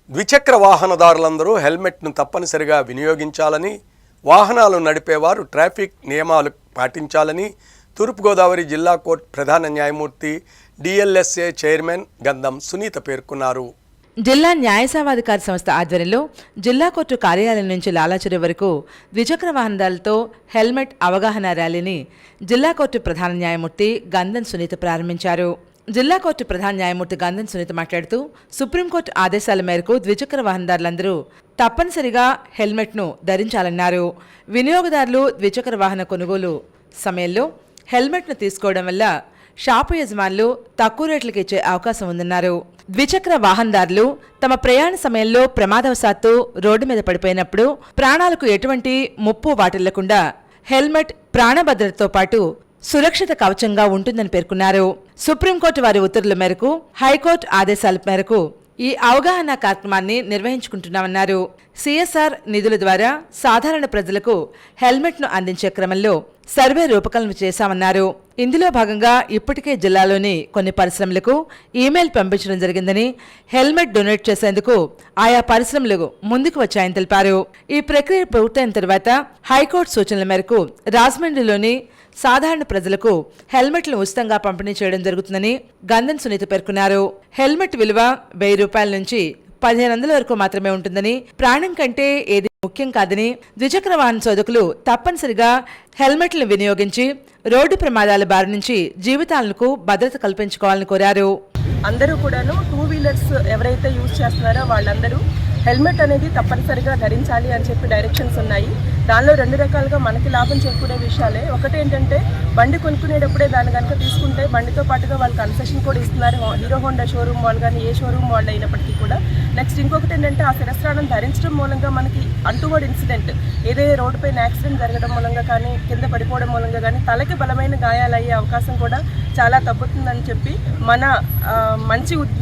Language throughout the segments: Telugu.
ద్విచక్ర వాహనదారులందరూ హెల్మెట్ను తప్పనిసరిగా వినియోగించాలని, వాహనాలు నడిపేవారు ట్రాఫిక్ నియమాలు పాటించాలని తూర్పుగోదావరి జిల్లా కోర్టు ప్రధాన న్యాయమూర్తి డిఎల్ఎస్ఏ చైర్మన్ గంధం సునీత పేర్కొన్నారు. జిల్లా న్యాయసేవాధికారి సంస్థ ఆధ్వర్యంలో జిల్లా కోర్టు కార్యాలయం నుంచి లాలాచెరువు వరకు ద్విచక్ర వాహనదారులతో హెల్మెట్ అవగాహన ర్యాలీని జిల్లా కోర్టు ప్రధాన న్యాయమూర్తి గంధం సునీత ప్రారంభించారు. జిల్లా కోర్టు ప్రధాన న్యాయమూర్తి గంధం సునీత మాట్లాడుతూ సుప్రీంకోర్టు ఆదేశాల మేరకు ద్విచక్ర వాహనదారులందరూ తప్పనిసరిగా హెల్మెట్ను ధరించాలన్నారు. వినియోగదారులు ద్విచక్ర వాహన కొనుగోలు సమయంలో హెల్మెట్ను తీసుకోవడం వల్ల షాపు యజమానులు తక్కువ రేట్లకు ఇచ్చే అవకాశం ఉందన్నారు. ద్విచక్ర వాహనదారులు తమ ప్రయాణ సమయంలో ప్రమాదవశాత్తు రోడ్డు మీద పడిపోయినప్పుడు ప్రాణాలకు ఎటువంటి ముప్పు వాటిల్లకుండా హెల్మెట్ ప్రాణభద్రతతో పాటు సురక్షిత కవచంగా ఉంటుందని పేర్కొన్నారు. సుప్రీంకోర్టు వారి ఉత్తర్వుల మేరకు హైకోర్టు ఆదేశాల మేరకు ఈ అవగాహన కార్యక్రమాన్ని నిర్వహించుకుంటున్నామన్నారు. సిఎస్ఆర్ నిధుల ద్వారా సాధారణ ప్రజలకు హెల్మెట్ను అందించే క్రమంలో సర్వే రూపకల్పన చేశామన్నారు. ఇందులో భాగంగా ఇప్పటికే జిల్లాలోని కొన్ని పరిశ్రమలకు ఈమెయిల్ పంపించడం జరిగిందని, హెల్మెట్ డొనేట్ చేసేందుకు ఆయా పరిశ్రమలు ముందుకు వచ్చాయని తెలిపారు. ఈ ప్రక్రియ పూర్తయిన తర్వాత హైకోర్టు సూచనల మేరకు రాజమండ్రిలోని సాధారణ ప్రజలకు హెల్మెట్లు ఉచితంగా పంపిణీ చేయడం జరుగుతుందని గంధం సునీత పేర్కొన్నారు. హెల్మెట్ విలువ 1000 రూపాయల నుంచి 1500 వరకు మాత్రమే ఉంటుందని, ప్రాణం కంటే ఏది ముఖ్యం కాదని, ద్విచక్ర వాహన సోదకులు తప్పనిసరిగా హెల్మెట్లను వినియోగించి రోడ్డు ప్రమాదాల బారి నుంచి జీవితాలకు భద్రత కల్పించుకోవాలని కోరారు. అందరూ కూడాను 2 వీలర్స్ ఎవరైతే యూజ్ చేస్తున్నారో వాళ్ళందరూ హెల్మెట్ అనేది తప్పనిసరిగా ధరించాలి అని చెప్పి డైరెక్షన్స్ ఉన్నాయి. దానిలో 2 రకాలుగా మనకి లాభం చేకూరే విషయాలే. ఒకటి ఏంటంటే బండి కొనుక్కునేటప్పుడే దాన్ని కనుక తీసుకుంటే బండితో పాటుగా వాళ్ళు కన్సెషన్ కూడా ఇస్తున్నారు. హీరో హోండా షోరూమ్ వాళ్ళు కానీ ఏ షోరూమ్ వాళ్ళు అయినప్పటికీ కూడా. నెక్స్ట్ ఇంకొకటి ఏంటంటే ఆ శిరస్త్రాణం ధరించడం మూలంగా మనకి అంటువర్డ్ ఇన్సిడెంట్ ఏదైతే రోడ్డుపైన యాక్సిడెంట్ జరగడం మూలంగా కానీ కింద పడిపోవడం మూలంగా కానీ తలకి బలమైన గాయాలయ్యే అవకాశం కూడా చాలా తగ్గుతుందని చెప్పి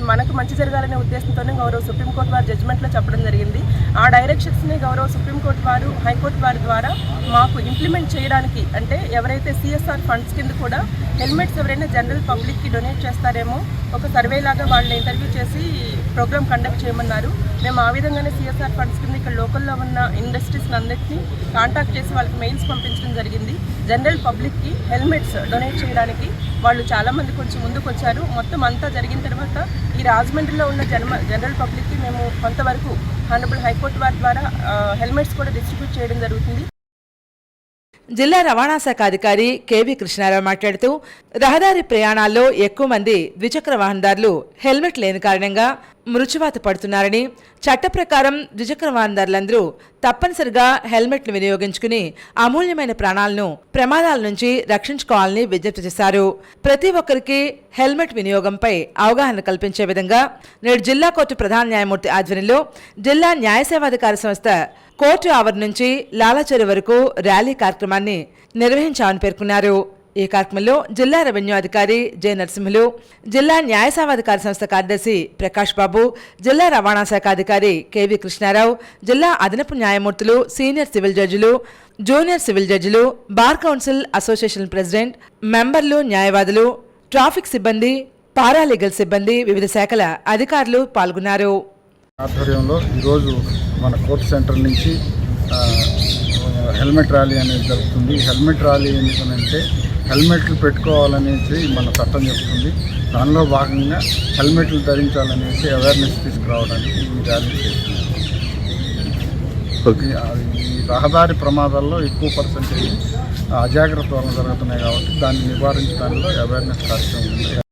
మనకు మంచి జరగాలనే ఉద్దేశంతోనే గౌరవ సుప్రీంకోర్టు వారి జడ్జిమెంట్లో చెప్పడం జరిగింది. ఆ డైరెక్షన్స్ని గౌరవ సుప్రీంకోర్టు వారు హైకోర్టు వారి ద్వారా మాకు ఇంప్లిమెంట్ చేయడానికి, అంటే ఎవరైతే సిఎస్ఆర్ ఫండ్స్ కింద కూడా హెల్మెట్స్ ఎవరైనా జనరల్ పబ్లిక్కి డొనేట్ చేస్తారేమో ఒక సర్వే లాగా వాళ్ళని ఇంటర్వ్యూ చేసి ప్రోగ్రామ్ కండక్ట్ చేయమన్నారు. మేము ఆ విధంగానే సిఎస్ఆర్ ఫండ్స్ కింద ఇక్కడ లోకల్లో ఉన్న ఇండస్ట్రీస్ని అందరినీ కాంటాక్ట్ చేసి వాళ్ళకి మెయిల్స్ పంపించడం జరిగింది. జనరల్ పబ్లిక్కి హెల్మెట్స్ డొనేట్ చేయడానికి వాళ్ళు చాలామంది కొంచెం ముందుకు వచ్చారు. మొత్తం అంతా జరిగిన తర్వాత ఈ రాజమండ్రిలో ఉన్న జనరల్ పబ్లిక్కి మేము కొంతవరకు హానరబుల్ హైకోర్టు వారి ద్వారా హెల్మెట్స్ కూడా డిస్ట్రిబ్యూట్ చేయడం జరుగుతుంది. జిల్లా రవాణా శాఖ అధికారి కెవి కృష్ణారావు మాట్లాడుతూ రహదారి ప్రయాణాల్లో ఎక్కువ మంది ద్విచక్ర వాహనదారులు హెల్మెట్ లేని కారణంగా మృత్యువాత పడుతున్నారని, చట్ట ప్రకారం ద్విచక్ర వాహనదారులందరూ తప్పనిసరిగా హెల్మెట్ను వినియోగించుకుని అమూల్యమైన ప్రాణాలను ప్రమాదాల నుంచి రక్షించుకోవాలని విజ్ఞప్తి చేశారు. ప్రతి ఒక్కరికి హెల్మెట్ వినియోగంపై అవగాహన కల్పించే విధంగా నేడు జిల్లా కోర్టు ప్రధాన న్యాయమూర్తి ఆధ్వర్యంలో జిల్లా న్యాయసేవాధికారి సంస్థ కోర్టు ఆవరణ నుంచి లాలాచెరువు వరకు ర్యాలీ కార్యక్రమాన్ని నిర్వహించామని పేర్కొన్నారు. ఈ కార్యక్రమంలో జిల్లా రెవెన్యూ అధికారి జె నరసింహులు, జిల్లా న్యాయసేవాధికారి సంస్థ కార్యదర్శి ప్రకాష్ బాబు, జిల్లా రవాణా శాఖ అధికారి కెవి కృష్ణారావు, జిల్లా అదనపు న్యాయమూర్తులు, సీనియర్ సివిల్ జడ్జిలు, జూనియర్ సివిల్ జడ్జిలు, బార్ కౌన్సిల్ అసోసియేషన్ ప్రెసిడెంట్, మెంబర్లు, న్యాయవాదులు, ట్రాఫిక్ సిబ్బంది, పారాలీగల్ సిబ్బంది, వివిధ శాఖల అధికారులు పాల్గొన్నారు. ఆధ్వర్యంలో ఈరోజు మన కోర్టు సెంటర్ నుంచి హెల్మెట్ ర్యాలీ అనేది జరుగుతుంది. హెల్మెట్ ర్యాలీ ఎందుకంటే హెల్మెట్లు పెట్టుకోవాలనేసి మన చట్టం చెప్తుంది. దానిలో భాగంగా హెల్మెట్లు ధరించాలనేసి అవేర్నెస్ తీసుకురావడానికి ఈ ర్యాలీ చేస్తుంది. ఈ రహదారి ప్రమాదాల్లో ఎక్కువ పర్సెంటేజ్ అజాగ్రత్త వలన జరుగుతున్నాయి కాబట్టి దాన్ని నివారించడంలో అవేర్నెస్ కార్యక్రమం ఉంది.